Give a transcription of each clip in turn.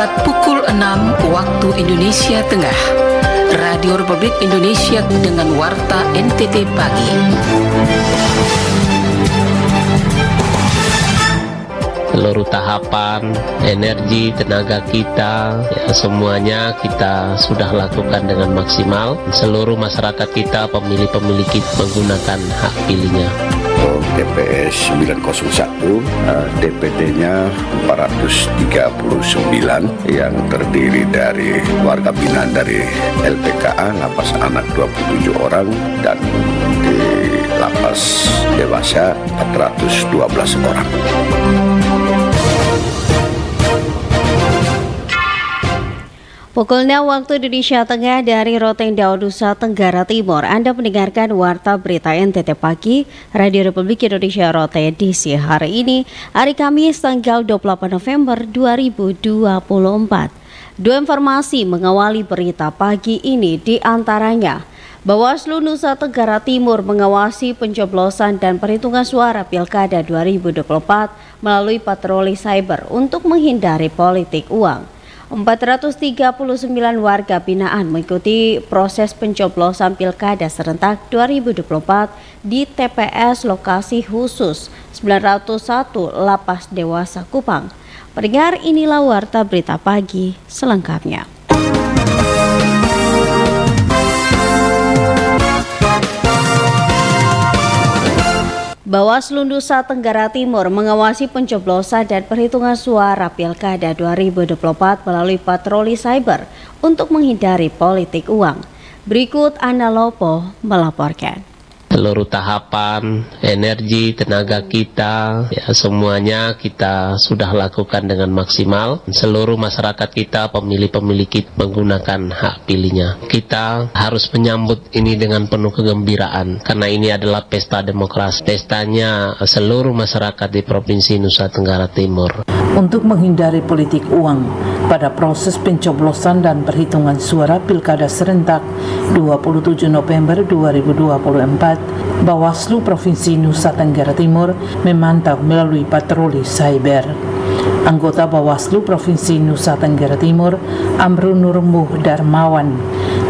tepat pukul 6 waktu Indonesia Tengah. Radio Republik Indonesia dengan Warta NTT Pagi. Seluruh tahapan, energi, tenaga kita, ya, semuanya kita sudah lakukan dengan maksimal. Seluruh masyarakat kita, pemilih-pemilih kita menggunakan hak pilihnya. TPS 901, DPT-nya 439 yang terdiri dari warga binaan dari LPKA, lapas anak 27 orang, dan di lapas dewasa 412 orang. Pukul 6 waktu Indonesia Tengah dari Rotendao, Nusa Tenggara Timur. Anda mendengarkan Warta Berita NTT Pagi, Radio Republik Indonesia Rote edisi hari ini, hari Kamis tanggal 28 November 2024. Dua informasi mengawali berita pagi ini, di antaranya Bawaslu Nusa Tenggara Timur mengawasi pencoblosan dan perhitungan suara Pilkada 2024 melalui patroli cyber untuk menghindari politik uang. 439 warga binaan mengikuti proses pencoblosan Pilkada serentak 2024 di TPS lokasi khusus 901 Lapas Dewasa Kupang. Pendengar, inilah Warta Berita Pagi selengkapnya. Bawaslu Nusa Tenggara Timur mengawasi pencoblosan dan perhitungan suara Pilkada 2024 melalui patroli cyber untuk menghindari politik uang. Berikut Ana Lopo melaporkan. Seluruh tahapan, energi, tenaga kita, ya, semuanya kita sudah lakukan dengan maksimal. Seluruh masyarakat kita, pemilih-pemilih kita menggunakan hak pilihnya. Kita harus menyambut ini dengan penuh kegembiraan, karena ini adalah pesta demokrasi. Pestanya seluruh masyarakat di Provinsi Nusa Tenggara Timur. Untuk menghindari politik uang pada proses pencoblosan dan perhitungan suara Pilkada serentak 27 November 2024, Bawaslu Provinsi Nusa Tenggara Timur memantau melalui patroli cyber. Anggota Bawaslu Provinsi Nusa Tenggara Timur, Amrun Nurmuh Darmawan,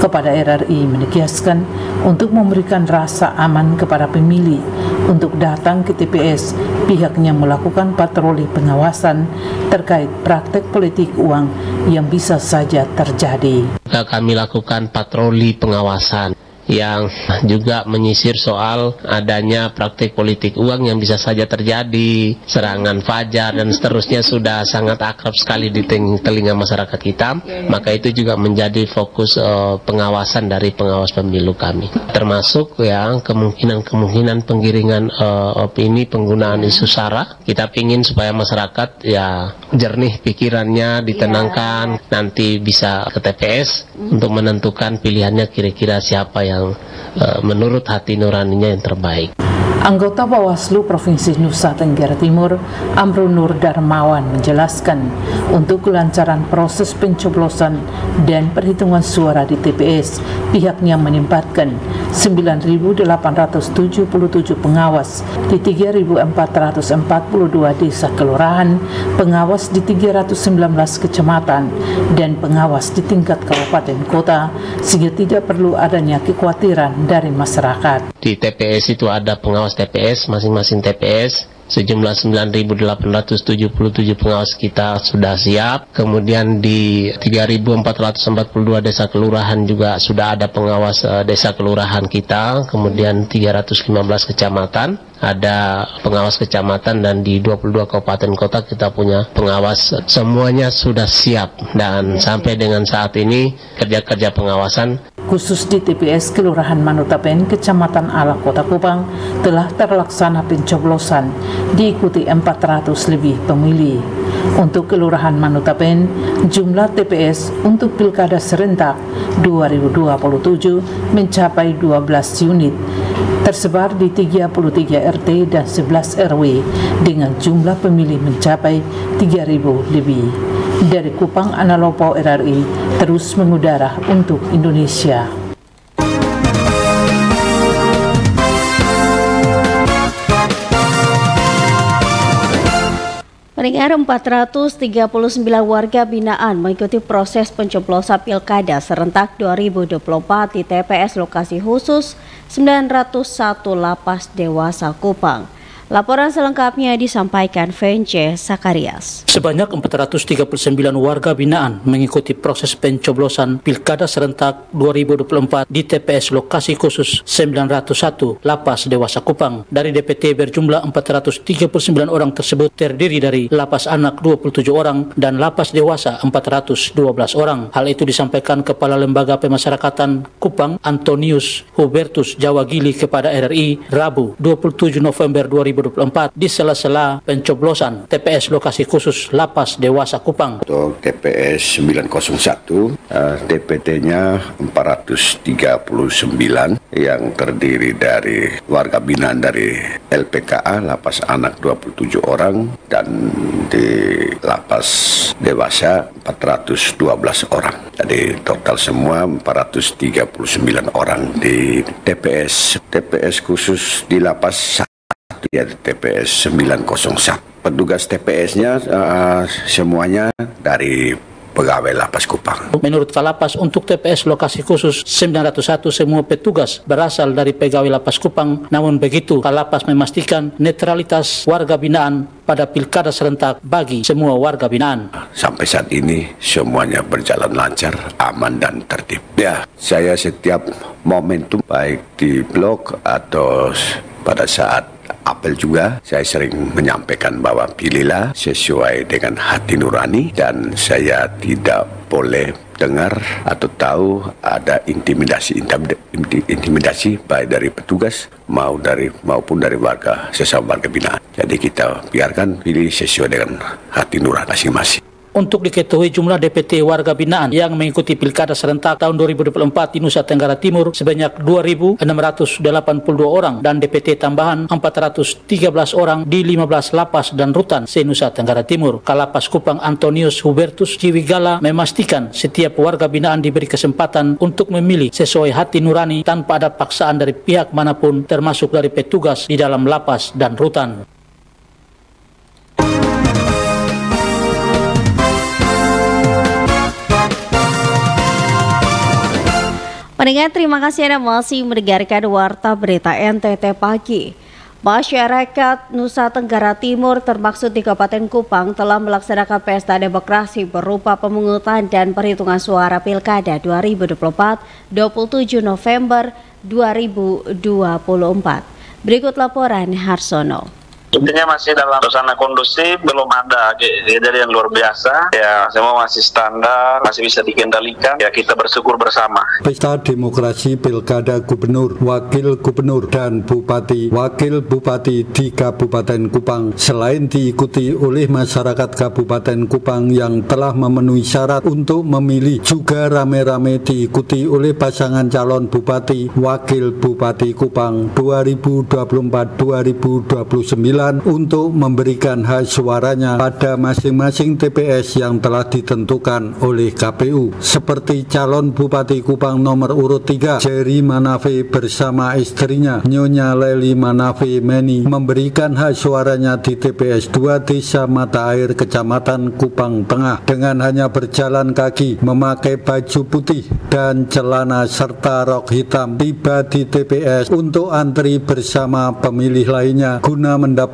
kepada RRI menegaskan untuk memberikan rasa aman kepada pemilih untuk datang ke TPS, pihaknya melakukan patroli pengawasan terkait praktek politik uang yang bisa saja terjadi. Kami lakukan patroli pengawasan yang juga menyisir soal adanya praktik politik uang yang bisa saja terjadi, serangan fajar dan seterusnya sudah sangat akrab sekali di telinga masyarakat kita. Maka itu juga menjadi fokus pengawasan dari pengawas pemilu kami, termasuk ya kemungkinan penggiringan opini penggunaan isu sara. Kita ingin supaya masyarakat ya jernih pikirannya, ditenangkan, nanti bisa ke TPS untuk menentukan pilihannya kira-kira siapa yang menurut hati nuraninya yang terbaik. Anggota Bawaslu Provinsi Nusa Tenggara Timur, Amrun Nur Darmawan, menjelaskan untuk kelancaran proses pencoblosan dan perhitungan suara di TPS, pihaknya menempatkan 9.877 pengawas di 3.442 desa kelurahan, pengawas di 319 kecamatan, dan pengawas di tingkat kabupaten kota, sehingga tidak perlu adanya kekhawatiran dari masyarakat. Di TPS itu ada pengawas TPS, masing-masing TPS sejumlah 9.877 pengawas kita sudah siap. Kemudian di 3.442 desa kelurahan juga sudah ada pengawas desa kelurahan kita. Kemudian 315 kecamatan ada pengawas kecamatan, dan di 22 kabupaten kota kita punya pengawas. Semuanya sudah siap, dan sampai dengan saat ini kerja-kerja pengawasan khusus di TPS Kelurahan Manutapen, Kecamatan Alak, Kota Kupang, telah terlaksana pencoblosan diikuti 400 lebih pemilih. Untuk Kelurahan Manutapen, jumlah TPS untuk Pilkada serentak 2027 mencapai 12 unit, tersebar di 33 RT dan 11 RW dengan jumlah pemilih mencapai 3.000 lebih. Dari Kupang, Ana Lopo, RRI, terus mengudara untuk Indonesia. Pendengar, 439 warga binaan mengikuti proses pencoblosan Pilkada serentak 2024 di TPS lokasi khusus 901 Lapas Dewasa Kupang. Laporan selengkapnya disampaikan Vence Sakarias. Sebanyak 439 warga binaan mengikuti proses pencoblosan Pilkada serentak 2024 di TPS lokasi khusus 901 Lapas Dewasa Kupang. Dari DPT berjumlah 439 orang tersebut terdiri dari Lapas Anak 27 orang dan Lapas Dewasa 412 orang. Hal itu disampaikan Kepala Lembaga Pemasyarakatan Kupang Antonius Hubertus Jawa Gili kepada RRI Rabu 27 November 2024 di sela-sela pencoblosan TPS lokasi khusus Lapas Dewasa Kupang. Untuk TPS 901, DPT-nya 439 yang terdiri dari warga binaan dari LPKA, Lapas Anak 27 orang, dan di Lapas Dewasa 412 orang. Jadi total semua 439 orang di TPS khusus di Lapas ya, TPS 901. Petugas TPS-nya semuanya dari pegawai Lapas Kupang. Menurut Kalapas, untuk TPS lokasi khusus 901 semua petugas berasal dari pegawai Lapas Kupang. Namun begitu, Kalapas memastikan netralitas warga binaan pada pilkada serentak bagi semua warga binaan. Sampai saat ini semuanya berjalan lancar, aman dan tertib. Ya, saya setiap momentum baik di blog atau pada saat apel juga, saya sering menyampaikan bahwa pilihlah sesuai dengan hati nurani, dan saya tidak boleh dengar atau tahu ada intimidasi baik dari petugas maupun dari sesama warga binaan. Jadi kita biarkan pilih sesuai dengan hati nurani masing-masing. Untuk diketahui jumlah DPT warga binaan yang mengikuti Pilkada serentak tahun 2024 di Nusa Tenggara Timur sebanyak 2.682 orang dan DPT tambahan 413 orang di 15 lapas dan rutan se-Nusa Tenggara Timur. Kalapas Kupang Antonius Hubertus Ciwigala memastikan setiap warga binaan diberi kesempatan untuk memilih sesuai hati nurani tanpa ada paksaan dari pihak manapun, termasuk dari petugas di dalam lapas dan rutan. Pendengar, terima kasih Anda masih mendengarkan Warta Berita NTT Pagi. Masyarakat Nusa Tenggara Timur termaksud di Kabupaten Kupang telah melaksanakan pesta demokrasi berupa pemungutan dan perhitungan suara Pilkada 2024 27 November 2024. Berikut laporan Harsono. Intinya masih dalam suasana kondusif, belum ada kejadian luar biasa. Ya, semua masih standar, masih bisa dikendalikan. Ya, kita bersyukur bersama. Pesta demokrasi Pilkada Gubernur, Wakil Gubernur, dan Bupati, Wakil Bupati di Kabupaten Kupang selain diikuti oleh masyarakat Kabupaten Kupang yang telah memenuhi syarat untuk memilih, juga rame-rame diikuti oleh pasangan calon Bupati, Wakil Bupati Kupang 2024-2029 untuk memberikan hak suaranya pada masing-masing TPS yang telah ditentukan oleh KPU. Seperti calon Bupati Kupang nomor urut 3, Jerry Manafe bersama istrinya, Nyonya Leli Manafe Meni, memberikan hak suaranya di TPS 2 Desa Mata Air, Kecamatan Kupang Tengah, dengan hanya berjalan kaki, memakai baju putih dan celana serta rok hitam, tiba di TPS untuk antri bersama pemilih lainnya guna mendapatkan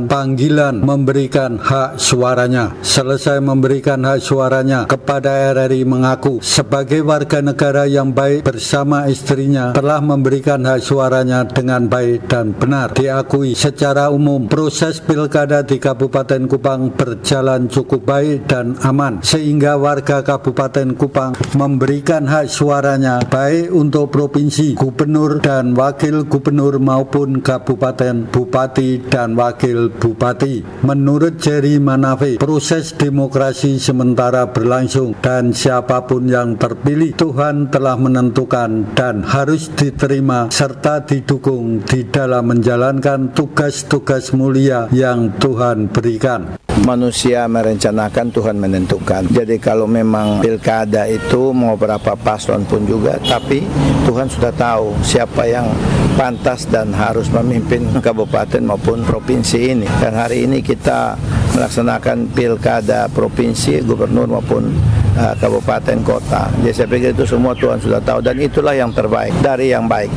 panggilan memberikan hak suaranya. Selesai memberikan hak suaranya, kepada RRI mengaku sebagai warga negara yang baik bersama istrinya telah memberikan hak suaranya dengan baik dan benar. Diakui secara umum proses pilkada di Kabupaten Kupang berjalan cukup baik dan aman, sehingga warga Kabupaten Kupang memberikan hak suaranya baik untuk provinsi, gubernur dan wakil gubernur maupun kabupaten, bupati dan wakil bupati. Menurut Jerry Manafe, proses demokrasi sementara berlangsung dan siapapun yang terpilih Tuhan telah menentukan dan harus diterima serta didukung di dalam menjalankan tugas-tugas mulia yang Tuhan berikan. Manusia merencanakan, Tuhan menentukan. Jadi kalau memang pilkada itu mau berapa paslon pun juga, tapi Tuhan sudah tahu siapa yang pantas dan harus memimpin kabupaten maupun provinsi ini. Dan hari ini kita melaksanakan pilkada provinsi, gubernur maupun kabupaten kota. Jadi saya pikir itu semua Tuhan sudah tahu dan itulah yang terbaik dari yang baik.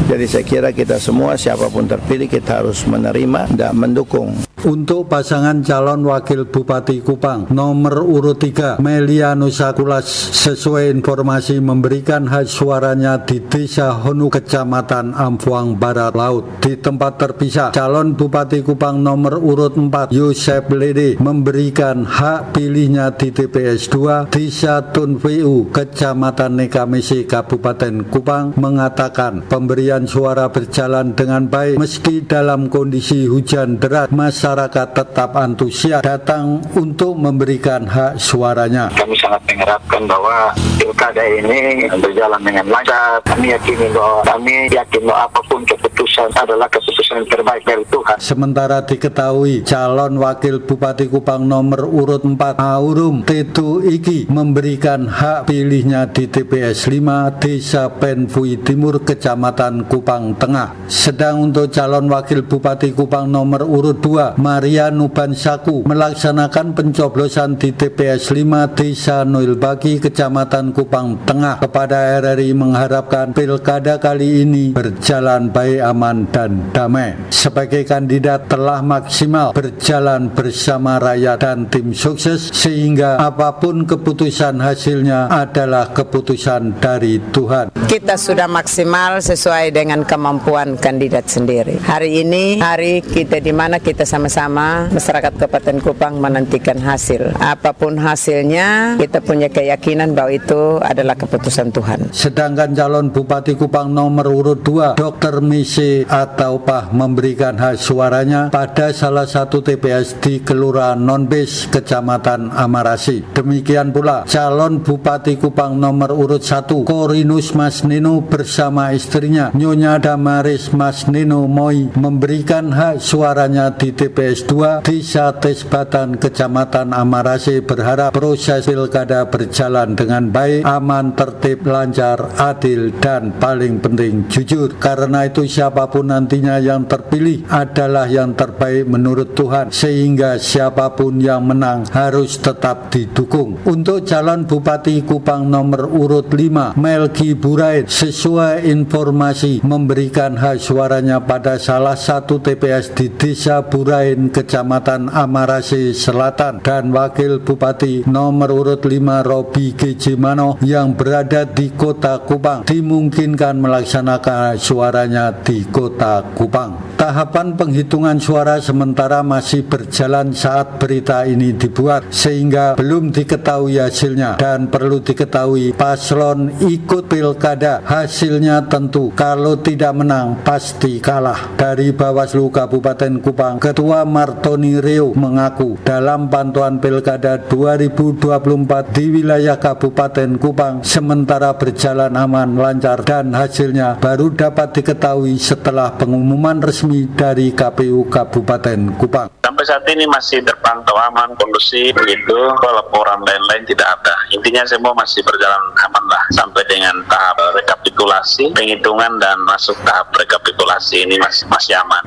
Jadi saya kira kita semua siapapun terpilih kita harus menerima dan mendukung. Untuk pasangan calon wakil Bupati Kupang nomor urut 3 Melia Nusakulas sesuai informasi memberikan hak suaranya di Desa Honu Kecamatan Amfuang Barat Laut. Di tempat terpisah calon Bupati Kupang nomor urut 4 Yosep Lede memberikan hak pilihnya di TPS 2 Desa Tun VU Kecamatan Nekamisi Kabupaten Kupang mengatakan pemberian suara berjalan dengan baik meski dalam kondisi hujan deras. Masyarakat tetap antusias datang untuk memberikan hak suaranya. Kami sangat mengharapkan bahwa pilkada ini berjalan dengan lancar. Kami yakin bahwa apapun keputusan adalah keputusan yang terbaik dari Tuhan. Sementara diketahui calon wakil Bupati Kupang nomor urut 4 Aurum Tetu Iki memberikan hak pilihnya di TPS 5 Desa Penfui Timur Kecamatan Kupang Tengah. Sedang untuk calon wakil Bupati Kupang nomor urut 2 Maria Nubansaku melaksanakan pencoblosan di TPS 5 Desa Noilbaki Kecamatan Kupang Tengah. Kepada RRI mengharapkan pilkada kali ini berjalan baik, aman dan damai. Sebagai kandidat telah maksimal berjalan bersama rakyat dan tim sukses sehingga apapun keputusan hasilnya adalah keputusan dari Tuhan. Kita sudah maksimal sesuai dengan kemampuan kandidat sendiri. Hari ini hari kita di mana kita sama-sama masyarakat Kabupaten Kupang menantikan hasil. Apapun hasilnya, kita punya keyakinan bahwa itu adalah keputusan Tuhan. Sedangkan calon Bupati Kupang nomor urut 2, Dr. Mise atau Pah memberikan hak suaranya pada salah satu TPS di Kelurahan Nonbes, Kecamatan Amarasi. Demikian pula calon Bupati Kupang nomor urut 1, Korinus Mas Nino bersama istrinya, Nyonya Damaris Mas Nino Moi memberikan hak suaranya di TPS 2 Desa Tesbatan Kecamatan Amarasi. Berharap proses pilkada berjalan dengan baik, aman, tertib, lancar, adil dan paling penting jujur. Karena itu siapapun nantinya yang terpilih adalah yang terbaik menurut Tuhan, sehingga siapapun yang menang harus tetap didukung. Untuk calon Bupati Kupang nomor urut 5 Melki Burain sesuai informasi memberikan hak suaranya pada salah satu TPS di Desa Burain Kecamatan Amarasi Selatan, dan Wakil Bupati nomor urut 5 Robi Gejimano yang berada di Kota Kupang dimungkinkan melaksanakan suaranya di Kota Kupang. Tahapan penghitungan suara sementara masih berjalan saat berita ini dibuat sehingga belum diketahui hasilnya, dan perlu diketahui paslon ikut pilkada hasilnya tentu kalau tidak menang pasti kalah. Dari Bawaslu Kabupaten Kupang, Ketua Martoni Reo mengaku dalam pantauan pilkada 2024 di wilayah Kabupaten Kupang sementara berjalan aman, lancar dan hasilnya baru dapat diketahui setelah pengumuman resmi dari KPU Kabupaten Kupang. Sampai saat ini masih terpantau aman, kondusif begitu, laporan lain-lain tidak ada. Intinya semua masih berjalan aman lah sampai dengan tahap rekapitulasi, penghitungan dan masuk tahap rekapitulasi ini masih aman.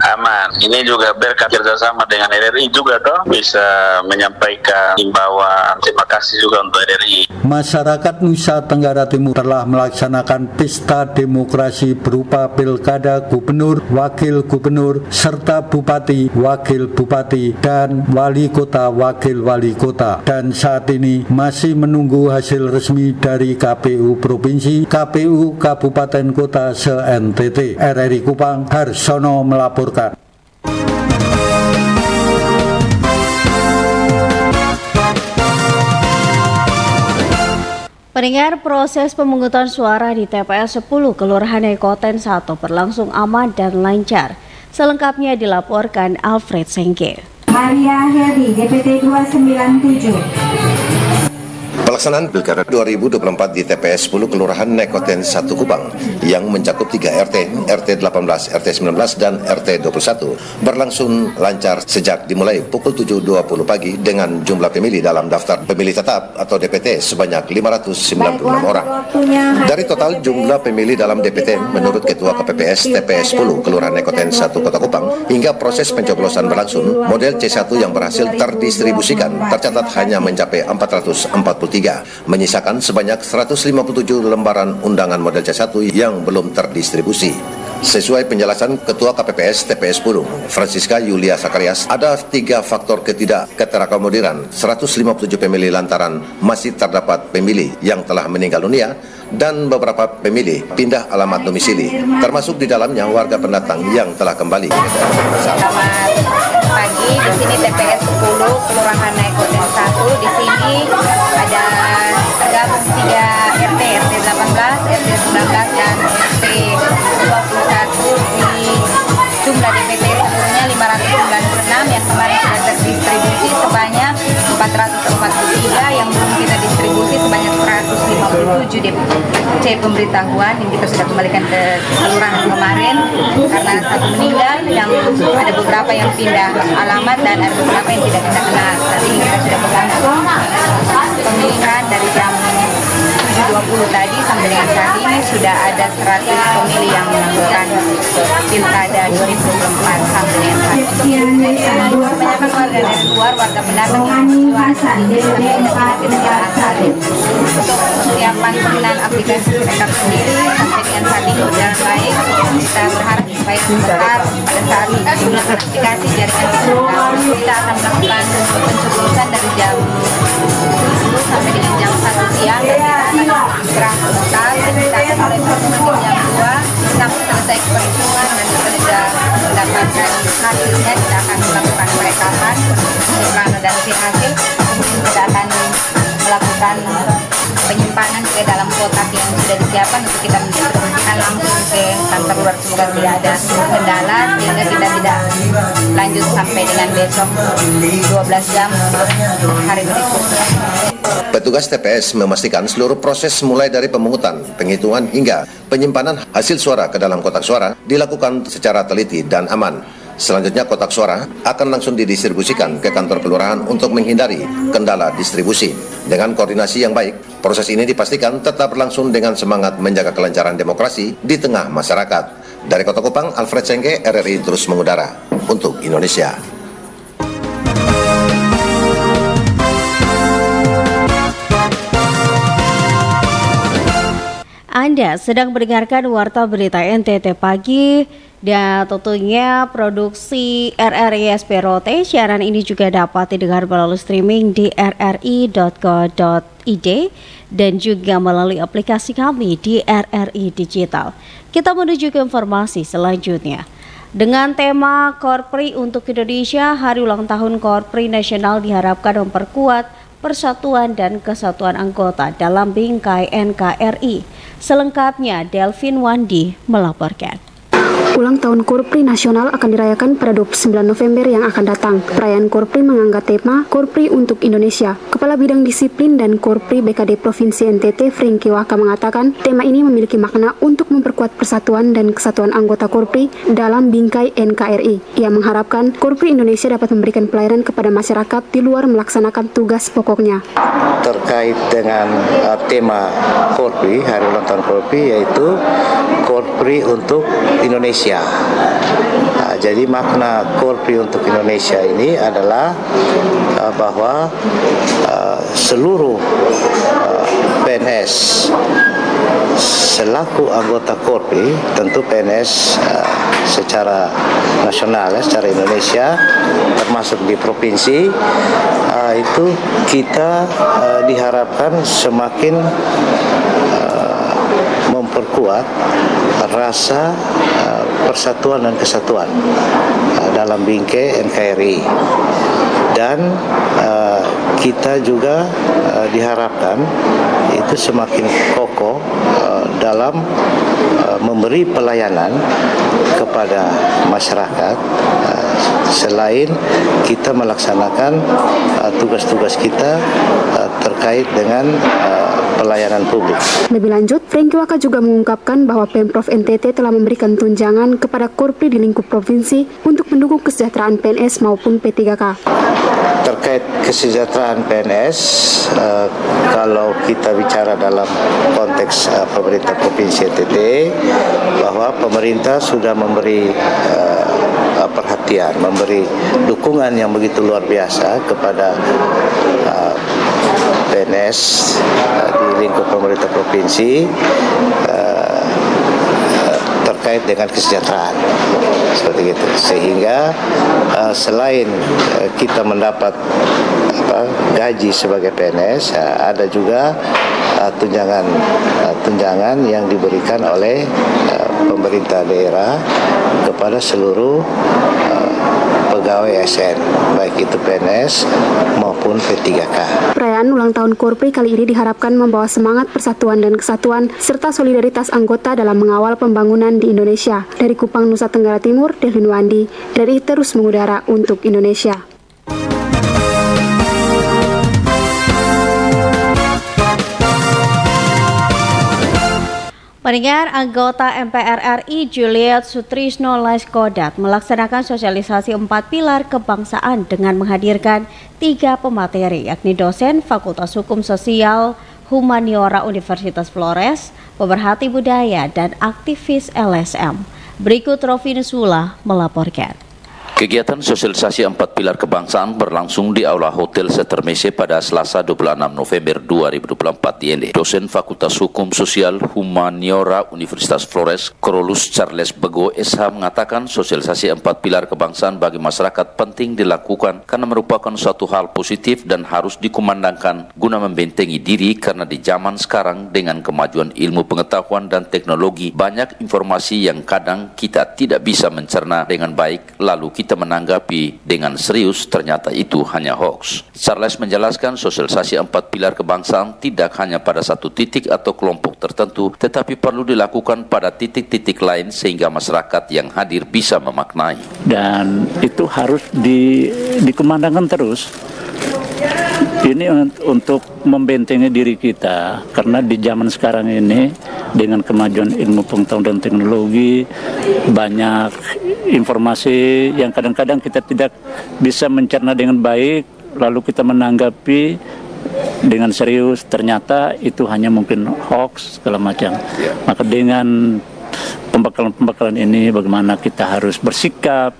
Ini juga berkat kerjasama dengan RRI juga toh bisa menyampaikan himbauan. Terima kasih juga untuk RRI. Masyarakat Nusa Tenggara Timur telah melaksanakan pesta demokrasi berupa pilkada gubernur, wakil gubernur, serta bupati, wakil bupati, dan wali kota, wakil wali kota. Dan saat ini masih menunggu hasil resmi dari KPU Provinsi, KPU Kabupaten Kota se-NTT. RRI Kupang, Harsono melaporkan. Pendengar, proses pemungutan suara di TPS 10 Kelurahan Ekoten 1 berlangsung aman dan lancar. Selengkapnya dilaporkan Alfred Sengke. Maria Heri, DPT 297. Pelaksanaan Pilkada 2024 di TPS 10 Kelurahan Nekoten 1 Kupang yang mencakup 3 RT, RT 18, RT 19, dan RT 21 berlangsung lancar sejak dimulai pukul 7.20 pagi dengan jumlah pemilih dalam daftar pemilih tetap atau DPT sebanyak 596 orang. Dari total jumlah pemilih dalam DPT menurut Ketua KPPS TPS 10 Kelurahan Nekoten 1 Kota Kupang, hingga proses pencoblosan berlangsung, model C1 yang berhasil terdistribusikan tercatat hanya mencapai 443, menyisakan sebanyak 157 lembaran undangan model C1 yang belum terdistribusi. Sesuai penjelasan Ketua KPPS TPS 10, Francisca Yulia Sakarias, ada 3 faktor ketidakkomodiran 157 pemilih lantaran masih terdapat pemilih yang telah meninggal dunia dan beberapa pemilih pindah alamat domisili, termasuk di dalamnya warga pendatang yang telah kembali. Selamat pagi, di sini TPS 10 Kelurahan Nekoten 1. Di sini ada tergabung 3 RT, RT 18, RT 19, dan RT 21. Di jumlah DPT seluruhnya 596 yang kemarin sudah terdistribusi sebanyak 443, yang belum kita distribusi sebanyak 157 DPC pemberitahuan yang kita sudah kembalikan ke kelurahan kemarin karena satu meninggal, yang ada beberapa yang pindah alamat dan ada beberapa yang tidak kita kenal. Tadi kita sudah berlangsung pemilihan dari jam 7.20 tadi sampai dengan saat ini sudah ada 100 pemilih yang melakukan Pilkada 2024 sampai dengan saat ini. Kebanyakan warga dari luar, warga pendatang yang situasi ini tidak asli. Untuk persiapan penggunaan aplikasi rekap sendiri sampai dengan saat ini berjalan baik. Kita berharap supaya besar pada saat jumlah aplikasi jaringan kita akan melakukan pencoblosan dari jam 10 sampai dengan jam 1 siang. Gerah total, kita akan mulai perhitungan jam 2 sampai selesai perhitungan, dan kita sudah mendapatkan hasilnya. Kita akan melakukan perekaman dan hasil, kemudian kita akan melakukan penyimpanan ke dalam kotak yang sudah disiapkan untuk kita mendistribusikan langsung ke kantor luar. Semoga tidak ada kendala sehingga kita tidak lanjut sampai dengan besok 12 jam hari berikutnya. Petugas TPS memastikan seluruh proses mulai dari pemungutan, penghitungan hingga penyimpanan hasil suara ke dalam kotak suara dilakukan secara teliti dan aman. Selanjutnya kotak suara akan langsung didistribusikan ke kantor kelurahan untuk menghindari kendala distribusi. Dengan koordinasi yang baik, proses ini dipastikan tetap berlangsung dengan semangat menjaga kelancaran demokrasi di tengah masyarakat. Dari Kota Kupang, Alfred Sengke, RRI terus mengudara untuk Indonesia. Anda sedang mendengarkan Warta Berita NTT Pagi, dan tentunya produksi RRI SP Rote. Siaran ini juga dapat didengar melalui streaming di rri.co.id dan juga melalui aplikasi kami di RRI Digital. Kita menuju ke informasi selanjutnya. Dengan tema Korpri untuk Indonesia, Hari Ulang Tahun Korpri Nasional diharapkan memperkuat persatuan dan kesatuan anggota dalam bingkai NKRI. Selengkapnya, Delvin Wandi melaporkan. Ulang tahun Korpri Nasional akan dirayakan pada 29 November yang akan datang. Perayaan Korpri mengangkat tema Korpri untuk Indonesia. Kepala Bidang Disiplin dan Korpri BKD Provinsi NTT, Franky Waka, mengatakan tema ini memiliki makna untuk memperkuat persatuan dan kesatuan anggota Korpri dalam bingkai NKRI. Ia mengharapkan Korpri Indonesia dapat memberikan pelayanan kepada masyarakat di luar melaksanakan tugas pokoknya. Terkait dengan tema Korpri, Hari Ulang Tahun Korpri, yaitu Korpri untuk Indonesia. Jadi makna Korpri untuk Indonesia ini adalah bahwa seluruh PNS selaku anggota Korpri, tentu PNS secara nasional, secara Indonesia, termasuk di provinsi, itu kita diharapkan semakin memperkuat rasa persatuan dan kesatuan dalam bingkai NKRI, dan kita juga diharapkan itu semakin kokoh dalam memberi pelayanan kepada masyarakat, selain kita melaksanakan tugas-tugas kita terkait dengan pelayanan publik. Lebih lanjut, Franky Waka juga mengungkapkan bahwa Pemprov NTT telah memberikan tunjangan kepada Korpri di lingkup provinsi untuk mendukung kesejahteraan PNS maupun P3K. Terkait kesejahteraan PNS, kalau kita bicara dalam konteks pemerintah Provinsi NTT, bahwa pemerintah sudah memberi perhatian, memberi dukungan yang begitu luar biasa kepada PNS di lingkup pemerintah provinsi terkait dengan kesejahteraan seperti itu, sehingga selain kita mendapat gaji sebagai PNS, ada juga tunjangan yang diberikan oleh pemerintah daerah kepada seluruh pegawai ASN, baik itu PNS maupun P3K. Perayaan ulang tahun Korpri kali ini diharapkan membawa semangat persatuan dan kesatuan serta solidaritas anggota dalam mengawal pembangunan di Indonesia. Dari Kupang, Nusa Tenggara Timur, Delvin Wandi, dari Terus Mengudara untuk Indonesia. Pendengar, anggota MPR RI Juliet Sutrisno Laiskodat melaksanakan sosialisasi 4 pilar kebangsaan dengan menghadirkan 3 pemateri, yakni dosen Fakultas Hukum Sosial Humaniora Universitas Flores, pemerhati budaya, dan aktivis LSM. Berikut Rovinus Sula melaporkan. Kegiatan sosialisasi 4 pilar kebangsaan berlangsung di Aula Hotel Setermese pada Selasa 26 November 2024 di Ende. Dosen Fakultas Hukum Sosial Humaniora Universitas Flores, Korolus Charles Bego SH mengatakan sosialisasi 4 pilar kebangsaan bagi masyarakat penting dilakukan karena merupakan suatu hal positif dan harus dikumandangkan guna membentengi diri karena di zaman sekarang dengan kemajuan ilmu pengetahuan dan teknologi banyak informasi yang kadang kita tidak bisa mencerna dengan baik lalu kita menanggapi dengan serius ternyata itu hanya hoax. Charles menjelaskan sosialisasi 4 pilar kebangsaan tidak hanya pada satu titik atau kelompok tertentu, tetapi perlu dilakukan pada titik-titik lain sehingga masyarakat yang hadir bisa memaknai. Dan itu harus dikumandangkan terus. Ini untuk membentengi diri kita, karena di zaman sekarang ini dengan kemajuan ilmu pengetahuan dan teknologi banyak informasi yang kadang-kadang kita tidak bisa mencerna dengan baik, lalu kita menanggapi dengan serius, ternyata itu hanya mungkin hoax segala macam. Maka dengan pembekalan ini bagaimana kita harus bersikap,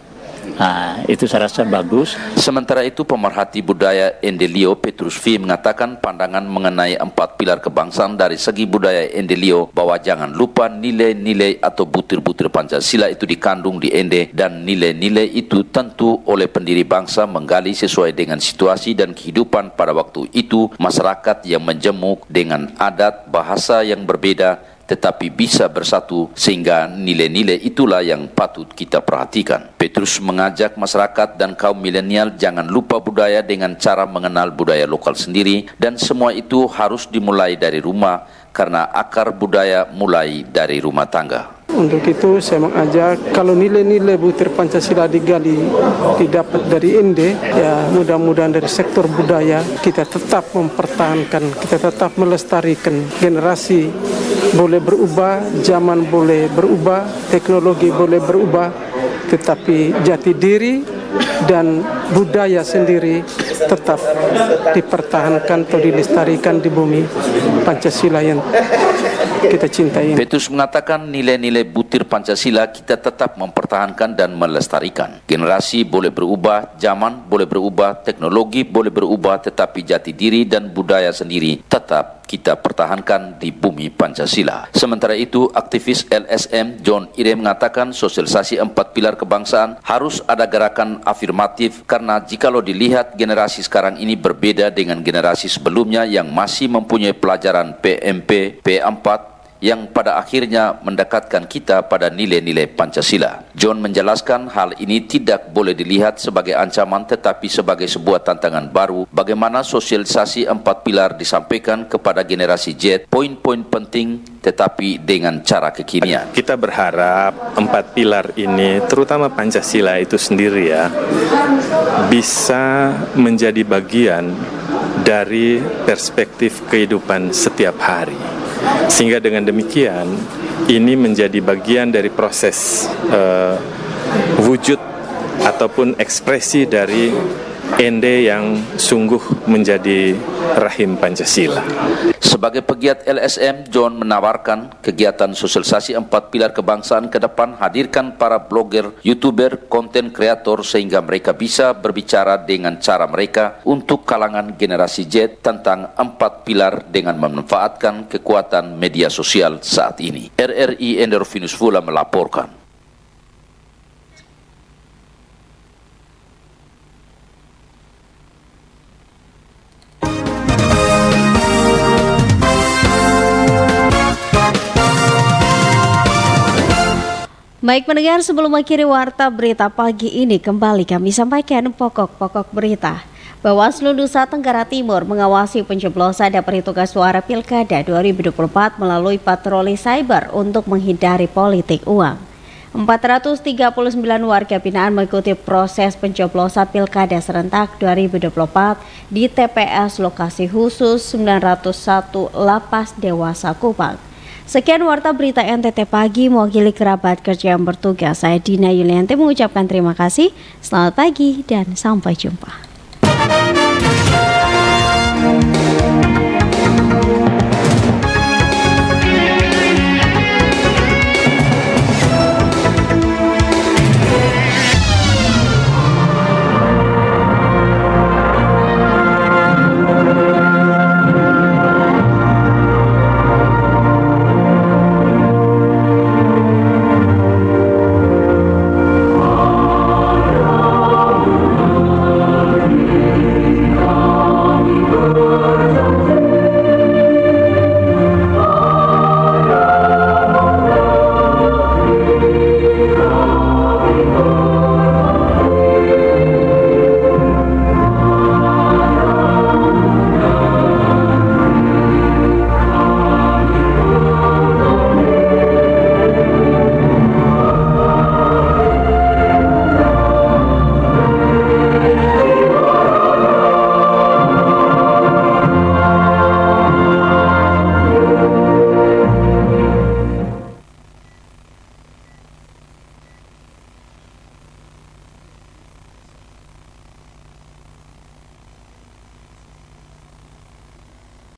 nah, itu saya rasa bagus. Sementara itu, pemerhati budaya Endelio Petrus V mengatakan pandangan mengenai 4 pilar kebangsaan dari segi budaya Endelio bahwa jangan lupa nilai-nilai atau butir-butir Pancasila itu dikandung di Ende dan nilai-nilai itu tentu oleh pendiri bangsa menggali sesuai dengan situasi dan kehidupan pada waktu itu masyarakat yang menjemuk dengan adat bahasa yang berbeda tetapi bisa bersatu sehingga nilai-nilai itulah yang patut kita perhatikan. Petrus mengajak masyarakat dan kaum milenial jangan lupa budaya dengan cara mengenal budaya lokal sendiri dan semua itu harus dimulai dari rumah karena akar budaya mulai dari rumah tangga. Untuk itu saya mengajak kalau nilai-nilai butir Pancasila didapat dari Ende, ya mudah-mudahan dari sektor budaya kita tetap mempertahankan, kita tetap melestarikan. Generasi boleh berubah, zaman boleh berubah, teknologi boleh berubah, tetapi jati diri dan budaya sendiri tetap dipertahankan atau dilestarikan di bumi Pancasila yang kita cintai. Petrus mengatakan nilai-nilai butir Pancasila kita tetap mempertahankan dan melestarikan. Generasi boleh berubah, zaman boleh berubah, teknologi boleh berubah, tetapi jati diri dan budaya sendiri tetap kita pertahankan di bumi Pancasila. Sementara itu, aktivis LSM John Ire mengatakan sosialisasi 4 pilar kebangsaan harus ada gerakan afirmatif karena jikalau dilihat generasi sekarang ini berbeda dengan generasi sebelumnya yang masih mempunyai pelajaran PMP, P4 yang pada akhirnya mendekatkan kita pada nilai-nilai Pancasila. John menjelaskan hal ini tidak boleh dilihat sebagai ancaman tetapi sebagai sebuah tantangan baru bagaimana sosialisasi 4 pilar disampaikan kepada generasi Z, poin-poin penting tetapi dengan cara kekinian. Kita berharap 4 pilar ini, terutama Pancasila itu sendiri ya, bisa menjadi bagian dari perspektif kehidupan setiap hari. Sehingga dengan demikian, ini menjadi bagian dari proses wujud ataupun ekspresi dari Ende yang sungguh menjadi rahim Pancasila. Sebagai pegiat LSM, John menawarkan kegiatan sosialisasi 4 pilar kebangsaan ke depan, hadirkan para blogger, YouTuber, konten kreator sehingga mereka bisa berbicara dengan cara mereka untuk kalangan generasi Z tentang 4 pilar dengan memanfaatkan kekuatan media sosial saat ini. RRI Endorfinus Vula melaporkan. Baik pendengar, sebelum mengakhiri warta berita pagi ini, kembali kami sampaikan pokok-pokok berita. Bawaslu Nusa Tenggara Timur mengawasi pencoblosan dan perhitungan suara Pilkada 2024 melalui patroli cyber untuk menghindari politik uang. 439 warga binaan mengikuti proses pencoblosan Pilkada serentak 2024 di TPS lokasi khusus 901 Lapas Dewasa Kupang. Sekian warta berita NTT Pagi, mewakili kerabat kerja yang bertugas. Saya Dina Yulianti mengucapkan terima kasih, selamat pagi dan sampai jumpa.